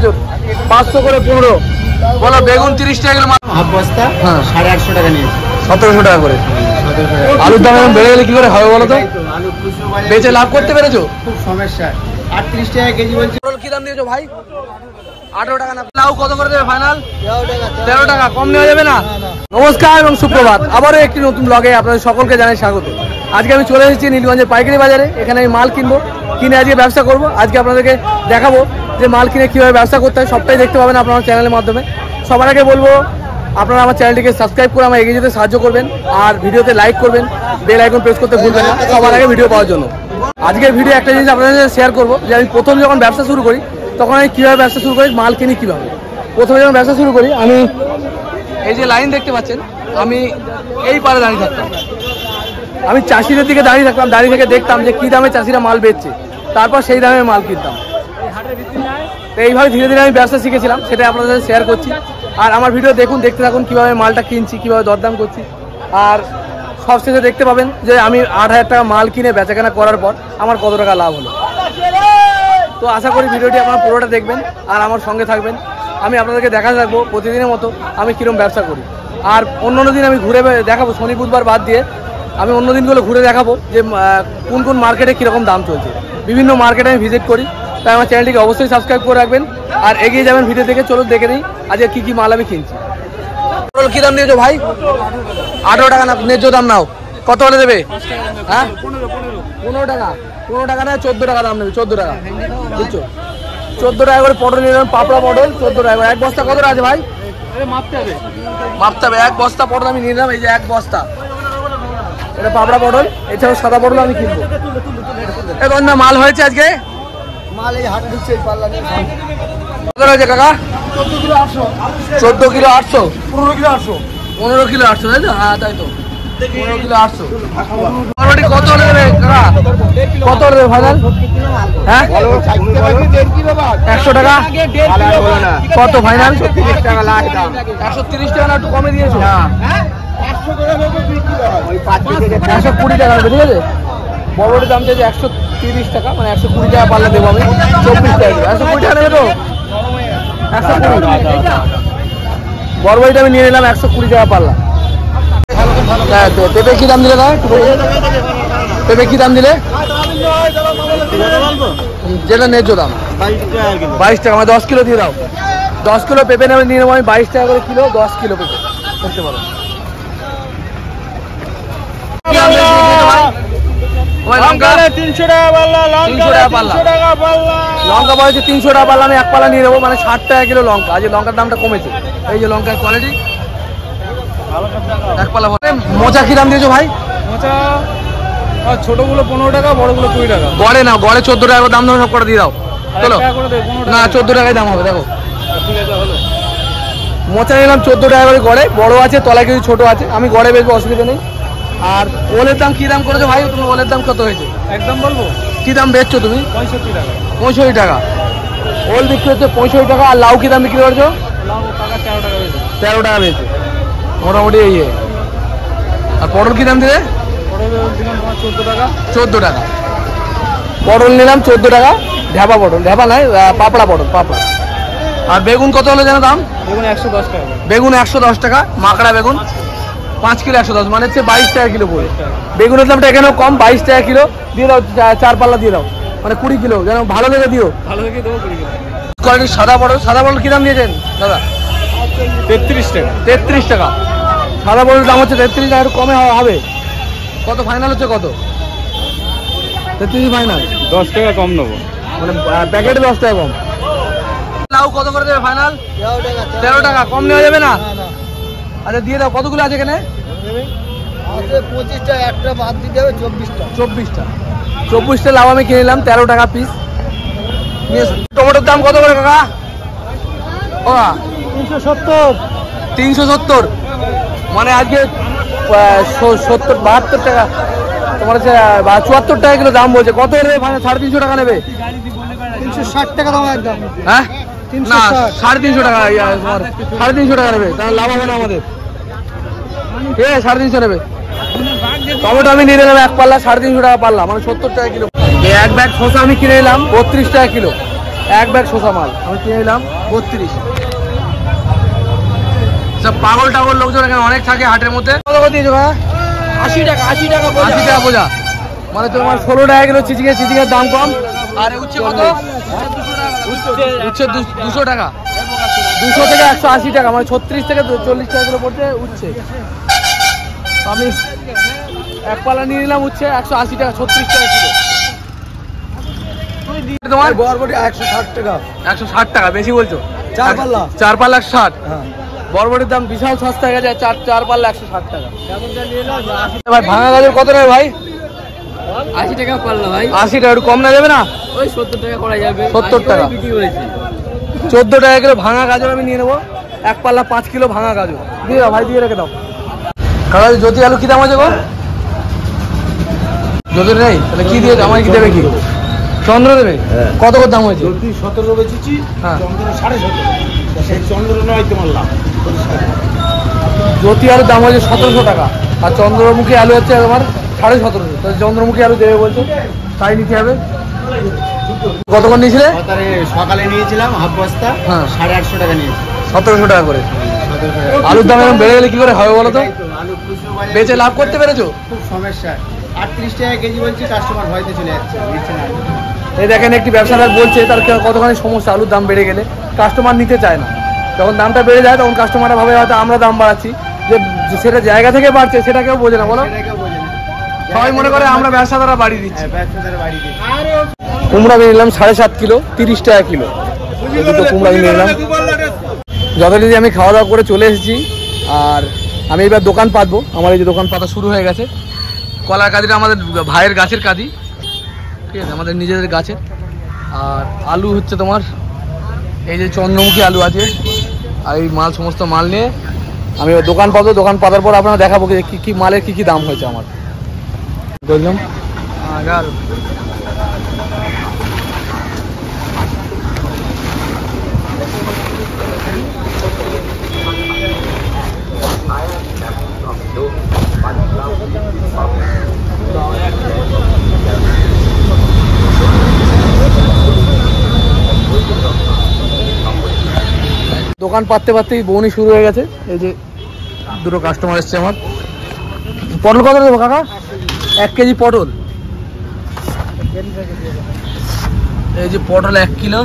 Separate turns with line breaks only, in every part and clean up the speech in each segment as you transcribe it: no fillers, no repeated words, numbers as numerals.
গাজর 500 করে 15। বলো বেগুন 30 টাকা কিলো,
হাফ বস্তা 850 টাকা নিয়েছে,
1700 টাকা করে। আলুর দাম এখন বেড়ে গেলে কি করে হবে বলো তো? বেচে লাভ করতে পেরেছো?
খুব সমস্যা। 38 টাকা কেজি বলছে।
পটল কি দাম দিয়েছো ভাই? 18 টাকা না। লাউ কত করে দেবে ফাইনাল? 13 টাকা। কম নেওয়া যাবে না? নমস্কার এবং সুপ্রভাত, আবারও একটি নতুন ব্লগে আপনাদের সকলকে জানাই স্বাগত। আজকে আমি চলে এসেছি নীলগঞ্জের পাইকারি বাজারে। এখানে আমি মাল কিনবো, কিনে আজকে ব্যবসা করব। আজকে আপনাদেরকে দেখাবো যে মাল কিনে কীভাবে ব্যবসা করতে হয়, সবটাই দেখতে পাবেন আপনার চ্যানেলের মাধ্যমে। সবার আগে বলবো আপনারা আমার চ্যানেলটিকে সাবস্ক্রাইব করে আমার এগিয়ে যেতে সাহায্য করবেন, আর ভিডিওতে লাইক করবেন, বেল আইকন প্রেস করতে ভুলবেন না সবার আগে ভিডিও পাওয়ার জন্য। আজকের ভিডিও একটা জিনিস আপনাদের সাথে শেয়ার করবো যে আমি প্রথম যখন ব্যবসা শুরু করি তখন আমি কীভাবে ব্যবসা শুরু করি, মাল কিনি কীভাবে। প্রথমে যখন ব্যবসা শুরু করি আমি এই যে লাইন দেখতে পাচ্ছেন, আমি এই পারে দাঁড়িয়ে থাকতাম। আমি চাষিদের দিকে দাঁড়িয়ে থাকতাম, দাঁড়িয়ে থেকে দেখতাম যে কী দামে চাষিরা মাল বেচছে, তারপর সেই দামে মাল কিনতাম। তো এইভাবে ধীরে ধীরে আমি ব্যবসা শিখেছিলাম, সেটা আপনাদের সাথে শেয়ার করছি। আর আমার ভিডিও দেখুন, দেখতে থাকুন কীভাবে মালটা কিনছি, কীভাবে দরদাম করছি। আর সবশেষে দেখতে পাবেন যে আমি 8000 টাকা মাল কিনে বেচাকেনা করার পর আমার কত টাকা লাভ হলো। তো আশা করি ভিডিওটি আপনারা পুরোটা দেখবেন আর আমার সঙ্গে থাকবেন। আমি আপনাদেরকে দেখাতে থাকবো প্রতিদিনের মতো আমি কীরকম ব্যবসা করি। আর অন্য দিন আমি ঘুরে দেখাবো, শনি বুধবার বাদ দিয়ে আমি অন্য দিনগুলো ঘুরে দেখাবো যে কোন কোন মার্কেটে কীরকম দাম চলছে। বিভিন্ন মার্কেটে আমি ভিজিট করি, তাই আমার চ্যানেলটিকে অবশ্যই সাবস্ক্রাইব করে রাখবেন আর এগিয়ে যাবেন ভিডিও থেকে। চলুন দেখে নিই আজকে কী কী মাল আমি কিনছি। পটল কী দাম দিয়েছো ভাই? 18 টাকা না, ন্যায্য দাম নাও। কত হলে দেবে? হ্যাঁ 15 টাকা। 15 টাকা না, 14 টাকা দাম নেবে। 14 টাকা বুঝছো? 14 টাকা করে পটল নিলাম, পাপড়া পটল 14 টাকা করে। এক বস্তা কত আছে ভাই? মাপতে হবে। এক বস্তা পটল আমি নিলাম, এই যে এক বস্তা। এটা পাপড়া পটল, এছাড়াও সাদা পটল আমি কিনবো। এখন না মাল হয়েছে আজকে?
মাল এই হাট ঢুকছে, এই পাল্লা নিয়ে
কত হয়েছে কাকা?
14 কিলো 800।
14 কিলো 800।
15 কিলো 800।
15 কিলো 800, তাই তো? হ্যাঁ তাই তো, 15 কিলো 800। অলরেডি কত হলে দেবে কাকা? কত হলে দেবে ফাইনাল? হ্যাঁ 100 টাকা। কত ফাইনাল? 130 টাকা লাস্ট দাম। 130 টাকা না, একটু কমে দিয়েছো? 120 টাকা ঠিক আছে। বড়োর দাম চাইছে 130 টাকা, মানে 120 টাকা পাল্লা দেবো আমি। 24 টাকা 120 টাকা নেবে তো? 120 বড়বইটা আমি নিয়ে নিলাম 120 টাকা পাল্লা। হ্যাঁ তো পেঁপে কী দাম দিলে দাদা? পেঁপে কী দাম দিলে? যেটা ন্যায্য দাম 22 টাকা, মানে 10 কিলো দিয়ে দাও। 10 কিলো পেঁপে নেবে, নিয়ে নেবো আমি 22 টাকা করে কিলো। 10 কিলো পেঁপে করতে পারো। লঙ্কা 300 টাকা পাল্লা। লঙ্কা বলেছে 300 টাকা পাল্লা, আমি এক পাল্লা নিয়ে নেবো, মানে 60 টাকা কিলো লঙ্কা। আজ লঙ্কার দামটা কমেছে। এই যে লঙ্কার কোয়ালিটি, এক পাল্লা। মোচা কি দাম দিয়েছো ভাই?
মোচা ছোটগুলো 15 টাকা, বড়গুলো 20 টাকা।
গড়ে না, গড়ে 14 টাকা দাম দাম সব করে দিয়ে দাও। চলো না, 14 টাকায় দাম হবে। দেখো মোচা নিলাম 14 টাকা করে গড়ে, বড় আছে, তলায় কিছু ছোট আছে। আমি গড়ে বেচবো, অসুবিধা নেই। আর ওলের দাম কি দাম করেছো ভাই? তুমি ওলের দাম কত হয়েছে
একদম বলবো?
কি দাম বেচছো তুমি?
65 টাকা।
65 টাকা ওল বিক্রি হচ্ছে, 65 টাকা। আর লাউ কি দাম বিক্রি করছো? 13 টাকা বেচে মোটামুটি এই। আর পটল কি দাম দিলে? 14 টাকা। পটল নিলাম 14 টাকা, ঢেপা পটল, ঢেপা নাই, পাপড়া পটল, পাপড়া। আর বেগুন কত হলো জানো দাম?
বেগুন 110 টাকা।
বেগুন 110 টাকা, মাকড়া বেগুন 5 কিলো 110, মানে হচ্ছে 22 টাকা কিলো পড়ে। বেগুনের দামটা এখানেও কম, 22 টাকা কিলো দিয়ে দাও। 4 পাল্লা দিয়ে দাও, মানে 20 কিলো, যেন ভালো দেখে দিও।
ভালো দেখে দেবো 20 কিলো।
কোয়ালিটির সাদা পটল। সাদা পটল কি দাম দিয়েছেন দাদা?
33 টাকা।
33 টাকা। সাদা পটলের দাম হচ্ছে 33 টাকা, একটু কমে হবে। কত ফাইনাল হচ্ছে? কত? 33 ফাইনাল।
10 টাকা কম নেবো,
মানে প্যাকেটে 10 টাকা কম। লাউ কত করে দেবে ফাইনাল? 13 টাকা। কম নেওয়া যাবে না? আচ্ছা দিয়ে দাও। কতগুলো আছে এখানে?
25টা, একটা বাদ দিতে হবে 24টা।
24টা লাউ আমি কিনে নিলাম 13 টাকা পিস। টমেটোর দাম কত করে কাকা? 370। মানে আজকে 72 টাকা, তোমার হচ্ছে 74 টাকা কিলো দাম বলছে। কত নেবে? 350 টাকা নেবে।
360 টাকা দাম একদম।
হ্যাঁ না, 350 টাকা। তোমার 350 টাকা নেবে, তাহলে লাভ হবে না আমাদের। ঠিক আছে, 350 নেবে। টমেটো আমি নিয়ে নিলাম এক পাল্লা 350 টাকা পাল্লা, মানে 70 টাকা কিলো। এক ব্যাগ শসা আমি কিনে নিলাম 32 টাকা কিলো। এক ব্যাগ শসা মাল আমি কিনে নিলাম 32। সব পাগল টাগল লোকজন এখানে অনেক থাকে হাটের মধ্যে। কত করে দিয়েছো ভাই?
80 টাকা 80 টাকা
80 টাকা বোঝা, মানে তোমার 16 টাকা কিলো চিচিঙের দাম কম। আর উচ্ছে কত? উচ্ছে 200 টাকা, 200 থেকে 180 টাকা, মানে 36 থেকে 40 টাকা কিলো পড়ছে উচ্ছে। আমি এক পালা নিয়ে নিলাম উচ্ছে 180 টাকা, 36 টাকা কিলো। তোমার
বরবটি 160 টাকা।
160 টাকা বেশি বলছো?
4 পাল্লা
160।
হ্যাঁ।
বরবটির দাম বিশাল সস্তা হয়ে গেছে, 4 পাল্লা 160 টাকা। ভাই ভাঙা গাজর কত নেবে ভাই?
80 টাকা পাল্লা ভাই।
80 টাকা, একটু কম না যাবে না?
ওই 70 টাকা করা যাবে।
70 টাকা
বিক্রি করেছি।
14 টাকা কিলো ভাঙা গাজর আমি নিয়ে নেবো। এক পাল্লা 5 কিলো ভাঙা গাজর দিয়ে দাও ভাই, দিয়ে রেখে দাও। কাকা জ্যোতি আলু কি দাম আছে গো? জ্যোতি নেই, তাহলে কি দিয়ে আমায় কি দেবে? কি চন্দ্র দেবে? কত করে দাম হয়েছে?
17 বেচেছি,
হ্যাঁ।
চন্দ্র 17.5। সেই চন্দ্র নয় তোমার লাভ।
জ্যোতি আলুর দাম হয়েছে 1700 টাকা, আর চন্দ্রমুখী আলু হচ্ছে তোমার 1750। তো চন্দ্রমুখী আলু দেবে বলছো, তাই নিতে হবে। কতক্ষণ নিয়েছিলে?
সকালে নিয়েছিলাম হাফ বস্তা,
হ্যাঁ।
850 টাকা নিয়েছি।
1700 টাকা করে। আলুর দাম এরকম বেড়ে গেলে কি করে হবে বলো তো?
আলু খুচরো বাজারে
বেচে লাভ করতে পেরেছো?
খুব সমস্যা। 38 টাকা কেজি বলছি, কাস্টমার ভয়তে চলে যাচ্ছে, নিচ্ছে না।
এই দেখেন একটি ব্যবসাদার বলছে তার কতখানি সমস্যা, আলুর দাম বেড়ে গেলে কাস্টমার নিতে চায় না। যখন দামটা বেড়ে যায় তখন কাস্টমাররা ভাবে হয়তো আমরা দাম বাড়াচ্ছি, যে সেটা জায়গা থেকে বাড়ছে সেটা কেউ বোঝে না, বলো?
সেটা কেউ বোঝে না।
সবাই মনে করে আমরা ব্যবসাদাররা বাড়িয়ে দিচ্ছি।
হ্যাঁ, ব্যবসাদার বাড়ি দিচ্ছে।
কুমড়া কিনে নিলাম 7.5 কিলো, 30 টাকা কিলো। এই দুটো কুমড়া কিনে নিলাম। যথারীতি আমি খাওয়া দাওয়া করে চলে এসেছি, আর আমি এবার দোকান পাতবো। আমার এই যে দোকান পাতা শুরু হয়ে গেছে। কলার কাঁদিটা আমাদের ভাইয়ের গাছের কাঁদি, ঠিক আছে, আমাদের নিজেদের গাছের। আর আলু হচ্ছে তোমার এই যে চন্দ্রমুখী আলু আছে, আর এই মাল সমস্ত মাল নিয়ে আমি এবার দোকান পাবো। দোকান পাতার পর আপনারা দেখাবো কি কি মালের কি কি দাম হয়েছে আমার। বললাম দোকান পাততে পাততেই বউনি শুরু হয়ে গেছে। এই যে দুটো কাস্টমার এসছে আমার। পটল কত দেবো কাকা? 1 কেজি পটল। এই যে পটল 1 কিলো।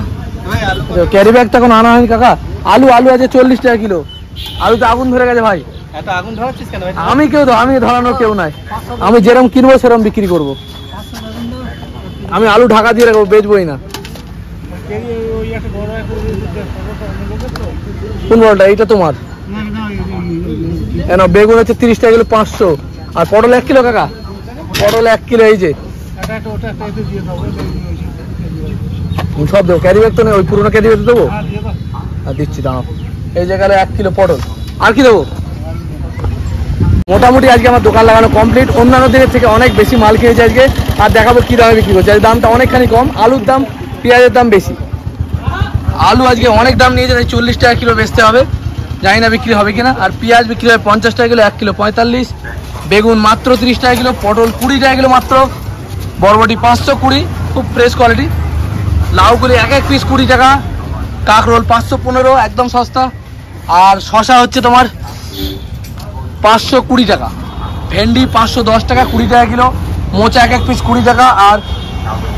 ক্যারি ব্যাগটা এখন আনা হয়নি কাকা। আলু আছে 40 টাকা কিলো। আলুতে আগুন ধরে গেছে ভাই।
এত আগুন ধরাচ্ছিস কেন ভাই?
আমি ধরানোর কেউ নাই। আমি যেরকম কিনবো সেরকম বিক্রি করব। আমি আলু ঢাকা দিয়ে রাখবো, বেচবোই না। কোন বড়টা? এইটা তোমার? কেন বেগুন হচ্ছে 30 টাকা কিলো, 500। আর পটল 1 কিলো কাকা, পটল 1 কিলো। এই যে সব দেবো, ক্যারি ব্যাগ তো নেই, ওই পুরোনো ক্যারি ব্যাগ দেবো। আর দিচ্ছি দাঁড়াও। এই যে গেল 1 কিলো পটল। আর কি দেবো? মোটামুটি আজকে আমার দোকান লাগানো কমপ্লিট। অন্যান্য দিনের থেকে অনেক বেশি মাল খেয়েছে আজকে। আর দেখাবো কি দামে বিক্রি করছে। দামটা অনেকখানি কম, আলুর দাম পেঁয়াজের দাম বেশি। আলু আজকে অনেক দাম নিয়েছে, 40 টাকা কিলো বেচতে হবে, জানি না বিক্রি হবে কিনা। আর পেঁয়াজ বিক্রি হয় 50 টাকা কিলো, 1 কিলো 45। বেগুন মাত্র 30 টাকা কিলো, পটল 20 টাকা কিলো মাত্র, বরবটি 520, খুব ফ্রেশ কোয়ালিটি। লাউগুলি এক পিস 20 টাকা, কাঁকরোল 515, একদম সস্তা। আর শশা হচ্ছে তোমার 520 টাকা, ভেন্ডি 510 টাকা, 20 টাকা কিলো, মোচা এক পিস 20 টাকা। আর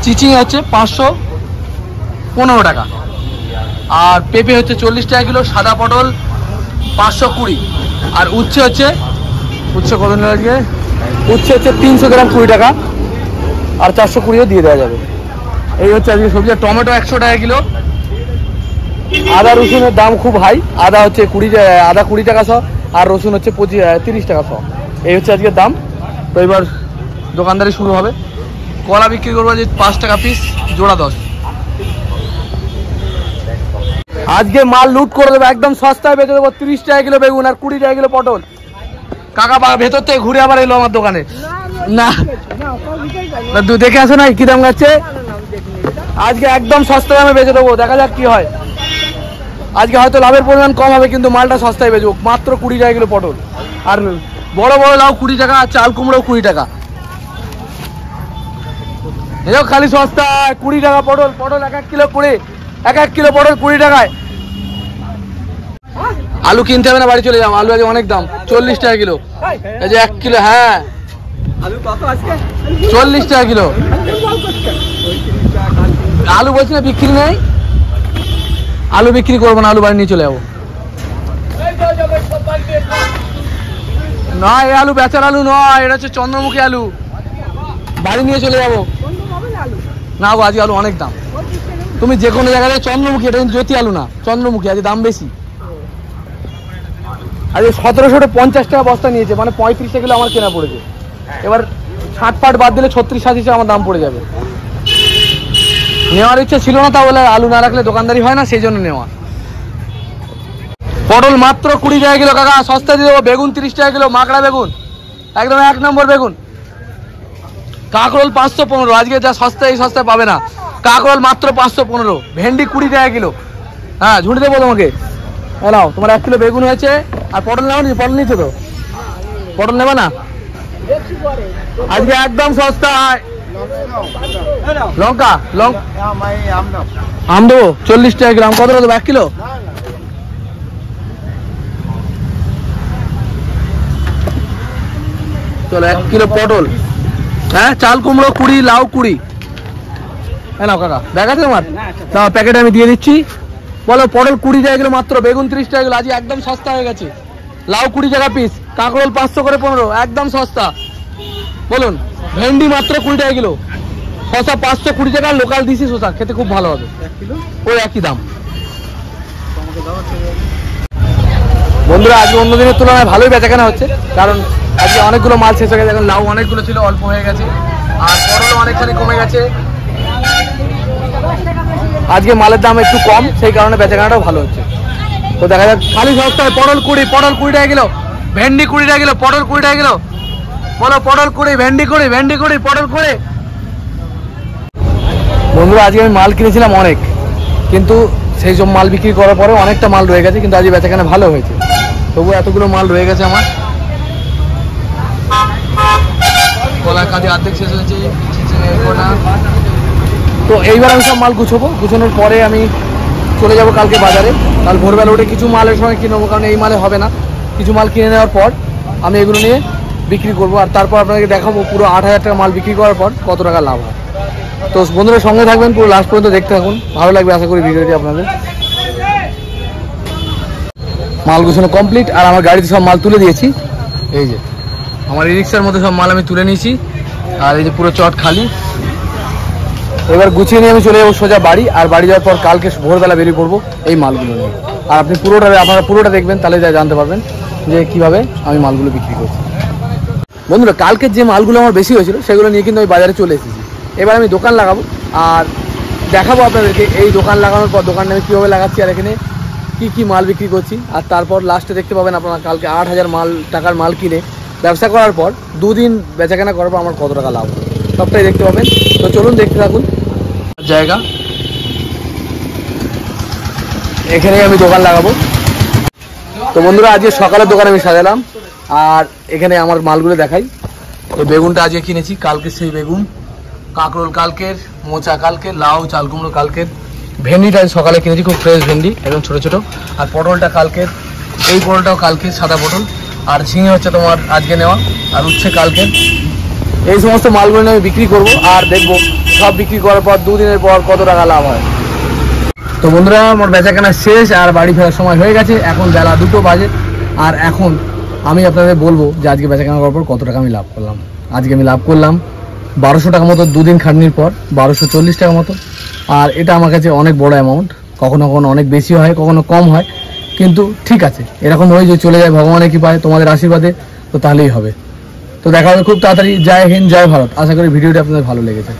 চিচিং হচ্ছে 515 টাকা। আর পেঁপে হচ্ছে 40 টাকা কিলো, সাদা পটল 520। আর উচ্ছে কত নিল আজকে? উচ্ছে হচ্ছে 300 গ্রাম 20 টাকা, আর 420ও দিয়ে দেওয়া যাবে। এই হচ্ছে আজকে সবজি। টমেটো 100 টাকা কিলো। আদা রসুনের দাম খুব হাই। আদা হচ্ছে 20 টাকা শ, আর রসুন হচ্ছে 30 টাকা শ। এই হচ্ছে আজকের দাম। তো এবার দোকানদারি শুরু হবে। কলা বিক্রি করবো যে 5 টাকা পিস, জোড়া 10। আজকে মাল লুট করে দেবো, একদম সস্তায় বেচে দেবো। 30 টাকা কিলো বেগুন আর 20 টাকা কিলো পটল। কাকা ভেতর থেকে ঘুরে আবার এলো আমার দোকানে। না দেখে আসো না কি দাম যাচ্ছে। আজকে একদম সস্তা দামে বেচে দেবো, দেখা যাক কি হয়। আজকে হয়তো লাভের পরিমাণ কম হবে, কিন্তু মালটা সস্তায় বেচবো। মাত্র 20 টাকা কিলো পটল। আর বড় বড় লাউ 20 টাকা, আর চাল কুমড়ো 20 টাকা। খালি সস্তায় 20 টাকা পটল। 1 কিলো 20, 1 কিলো পটল 20 টাকায়। আলু কিনতে হবে না, বাড়ি চলে যাও। আলু আজ অনেক দাম, 40 টাকা কিলো। এই যে 1 কিলো, হ্যাঁ 40 টাকা কিলো। আলু বলছি না বিক্রি নেই, আলু বিক্রি করবো না, আলু বাড়ি নিয়ে চলে যাবো। না এই আলু বেচার আলু নয়, এটা হচ্ছে চন্দ্রমুখী আলু, বাড়ি নিয়ে চলে যাবো। না গো আজকে আলু অনেক দাম। তুমি যে কোনো জায়গায় চন্দ্রমুখী, এটা কিন্তু জ্যোতি আলু না, চন্দ্রমুখী, আজকে দাম বেশি। আজকে 1750 টাকা বস্তা নিয়েছে, মানে 35 টাকা কিলো আমার কেনা পড়েছে। এবার 60 বাদ দিলে 36-37 আমার দাম পড়ে যাবে। নেওয়ার ইচ্ছা ছিল না, তা বলে আলু না রাখলে দোকানদারি হয় না, সেই জন্য নেওয়া। পটল মাত্র 20 টাকা কিলো কাকা, সস্তা দিয়ে দেবো। বেগুন 30 টাকা কিলো, মাকড়া বেগুন একদম 1 নম্বর বেগুন। কাঁকরোল 515, আজকে যা সস্তা এই সস্তায় পাবে না। কাঁকরোল মাত্র 515। ভেন্ডি 20 টাকা কিলো। হ্যাঁ ঝুড়ি দেবো তোমাকে, নাও তোমার 1 কিলো বেগুন হয়েছে। আর পটল নেওয়া নি, পটল নিচ্ছে তো, পটল নেবে না আজকে একদম সস্তা। লঙ্কা আম দেবো 40 টাকা কিলো। আম কত দেবো? 1 কিলো। চলো 1 কিলো পটল। হ্যাঁ চাল কুমড়ো 20, লাউ 20। হ্যাঁ নাও কাকা, ব্যাগ আছে তোমার? দাও প্যাকেটে আমি দিয়ে দিচ্ছি। বলো পটল 20 টাকা কিলো মাত্র, বেগুন 30 টাকা কিলো, আজ একদম সস্তা হয়ে গেছে। লাউ 20 টাকা পিস, কাঁকরোল 500 করে 15, একদম সস্তা। বলুন ভেন্ডি মাত্র 20 টাকা কিলো, শসা 520 টাকা, লোকাল দিছি শসা, খেতে খুব ভালো হবে। ওই একই দাম। বন্ধুরা আজকে অন্য দিনের তুলনায় ভালোই বেচাকেনা হচ্ছে, কারণ আজকে অনেকগুলো মাল শেষ হয়ে গেছে। এখন লাউ অনেকগুলো ছিল, অল্প হয়ে গেছে। আর পটলও অনেকখানি কমে গেছে। আজকে মালের দাম একটু কম, সেই কারণে বেচাকেনাটাও ভালো হচ্ছে। তো দেখা যাক খালি সস্তায় পটল 20, পটল 20 টাকা কিলো, ভেন্ডি 20 টাকা কিলো, পটল 20 টাকা কিলো। বলো পটল 20, ভেন্ডি 20, ভেন্ডি 20, পটল 20। বন্ধুরা আজকে আমি মাল কিনেছিলাম অনেক, কিন্তু সেই সব মাল বিক্রি করার পরে অনেকটা মাল রয়ে গেছে, কিন্তু আজকে বেচাকেনা ভালো হয়েছে। তবু এতগুলো মাল রয়ে গেছে আমার। কলার কাজে অর্ধেক শেষ হয়েছে। তো এইবার আমি সব মাল গুছবো, গুছানোর পরে আমি চলে যাব কালকে বাজারে। কাল ভোরবেলা উঠে কিছু মালের সঙ্গে কিনে নেবো, কারণ এই মালে হবে না। কিছু মাল কিনে নেওয়ার পর আমি এগুলো নিয়ে বিক্রি করবো, আর তারপর আপনাদেরকে দেখাবো পুরো 8000 টাকা মাল বিক্রি করার পর কত টাকা লাভ হয়। তো বন্ধুরা সঙ্গে থাকবেন, পুরো লাস্ট পর্যন্ত দেখতে থাকুন, ভালো লাগবে আশা করি ভিডিওটি আপনাদের। মাল গুছানো কমপ্লিট, আর আমার গাড়িতে সব মাল তুলে দিয়েছি। এই যে আমার এই রিক্সার মধ্যে সব মাল আমি তুলে নিয়েছি, আর এই যে পুরো চট খালি। এবার গুছিয়ে নিয়ে আমি চলে যাবো সোজা বাড়ি, আর বাড়ি যাওয়ার পর কালকে ভোরবেলা বেরিয়ে পড়বো এই মালগুলো নিয়ে। আর আপনি আপনারা পুরোটা দেখবেন, তাহলে যা জানতে পারবেন যে কিভাবে আমি মালগুলো বিক্রি করছি। বন্ধুরা কালকের যে মালগুলো আমার বেশি হয়েছিল সেগুলো নিয়ে কিন্তু আমি বাজারে চলে এসেছি। এবার আমি দোকান লাগাবো, আর দেখাবো আপনাদেরকে এই দোকান লাগানোর পর দোকানটা আমি কীভাবে লাগাচ্ছি, আর এখানে কী কী মাল বিক্রি করছি। আর তারপর লাস্টে দেখতে পাবেন আপনারা কালকে 8000 টাকার মাল কিনে ব্যবসা করার পর 2 দিন বেচাকেনা করার পর আমার কত টাকা লাভ, সবটাই দেখতে পাবেন। তো চলুন দেখতে থাকুন। জায়গা এখানে আমি দোকান লাগাবো। তো বন্ধুরা আজকে সকালের দোকান আমি সাজালাম, আর এখানে আমার মালগুলো দেখাই। এই বেগুনটা আজকে কিনেছি, কালকে সেই বেগুন। কাঁকরোল কালকের, মোচা কালকের, লাউ চাল কুমড়ো কালকের। ভেন্ডিটা সকালে কিনেছি, খুব ফ্রেশ ভেন্ডি, একদম ছোটো ছোটো। আর পটলটা কালকের, এই পটলটাও কালকের, সাদা পটল। আর ঝিঙে হচ্ছে তোমার আজকে নেওয়া, আর উচ্ছে কালকের। এই সমস্ত মালগুলো আমি বিক্রি করব, আর দেখবো সব বিক্রি করার পর 2 দিনের পর কত টাকা লাভ হয়। তো বন্ধুরা আমার বেচাকেনা শেষ, আর বাড়ি ফেরার সময় হয়ে গেছে। এখন বেলা 2টো বাজে, আর এখন আমি আপনাদের বলবো যে আজকে বেচাকেনা করার পর কত টাকা আমি লাভ করলাম। আজকে আমি লাভ করলাম 1200 টাকা মতো, 2 দিন খাটনির পর 1240 টাকা মতো। আর এটা আমার কাছে অনেক বড় অ্যামাউন্ট। কখনো কখনো অনেক বেশি হয়, কখনো কম হয়, কিন্তু ঠিক আছে, এরকম হয় যে চলে যায় ভগবানের কৃপায়, তোমাদের আশীর্বাদে, তো তাহলেই হবে। তো দেখা হবে খুব তাড়াতাড়ি। জয় হিন্দ, জয় ভারত। আশা করি ভিডিওটি আপনাদের ভালো লেগেছে।